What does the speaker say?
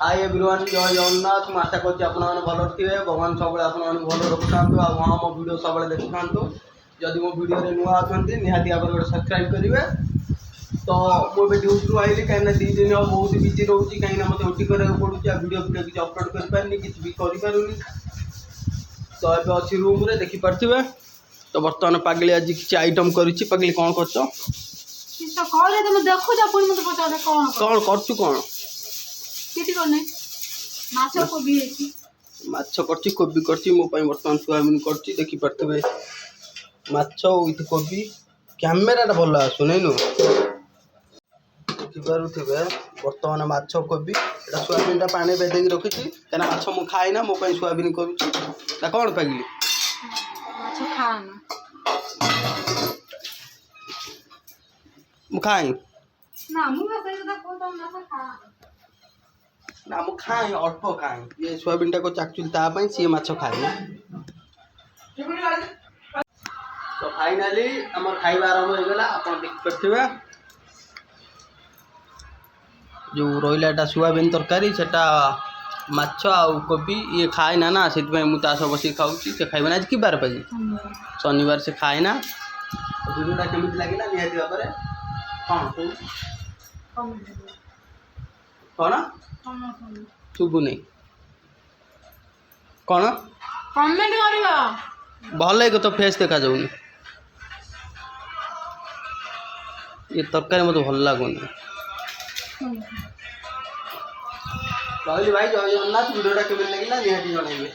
Hi everyone जय जगन्नाथ मैं आशा करছি ଆପଣମାନେ ଭଲ ଥିବେ भगवान ସବୁବେଳେ ଆପଣମାନଙ୍କୁ ଭଲ ରଖୁଥାନ୍ତୁ ଆଉ ହଁ ମୋ ଭିଡ଼ିଓ ସବୁବେଳେ ଦେଖୁଥାନ୍ତୁ ଯଦି ମୋ ଭିଡ଼ିଓରେ ନୂଆ ଅଛନ୍ତି ନିହାତି ଭାବରେ ଗୋଟେ ସବସ୍କ୍ରାଇବ୍ କରିବେ तो ମୁଁ ଏବେ ଡ୍ୟୁଟିରୁ ଆଇଲି କାହିଁକିନା 2 ଦିନ ଆଉ ବହୁତ ବିଜି ରହୁଛି କାହିଁକିନା ମୋତେ ଓଟି କରିବାକୁ ପଡ଼ୁଛି ଆଉ ଭିଡ଼ିଓ କିଛି ଅପଲୋଡ଼ କରିପାରୁନି କିଛି ବି କରିପାରୁନି ତ ଏବେ ଅଛି ରୁମ୍ରେ ଦେଖିପାରୁଥିବେ ତ ବର୍ତ୍ତମାନ ପାଗଳି ଆଜି କିଛି ଆଇଟମ୍ କରିଛି ପାଗଳି କ'ଣ କରୁଛ କ'ଣ କରୁଛୁ କ'ଣ ମାଛ କରିଛି କୋବି କରିଛି ମୋ ପାଇଁ ବର୍ତ୍ତମାନ ସୋୟାବିନ୍ କରିଛି ଦେଖିପାରୁଥିବେ ମାଛ ୱିଥ୍ କୋବି କ୍ୟାମେରାଟା ଭଲ ଆସୁନି ନୁ ଦେଖିପାରୁଥିବେ ବର୍ତ୍ତମାନ ମାଛ କୋବି ଏଇଟା ସୋୟାବିନ୍ଟା ପାଣି ଭେଦେଇକି ରଖିଛି କାହିଁକିନା ମାଛ ମୁଁ ଖାଏନା ମୋ ପାଇଁ ସୋୟାବିନ୍ କରୁଛି ନା କ'ଣ ପାଗିଲି ମୁଁ ଖାଏ ना मु खाए अल्प खाए ये सोयाबीन को एक्चुअली तापाई सी माछ खाए तो फाइनाली आम खाइबा आरंभ हो गला आपन देख पाथिबा जो रोइलाटा सोयाबीन तरकारी सेटा माछ आउ कोबी ये खाए ना ना सेति मु ता सब बसी खाउची से खाइबा आज की बार पाजी शनिवार से खाए ना वीडियोटा केमिति लागिला निहाती बारे कोन कोन शुभु नहीं कौन कमेंट करियो भल तो फेस देखा जाऊनी ये तरकारी मत भल लगुनि भाई जय जगन्नाथ वीडियोटा केमिति लागिला निहाती जणाइबे।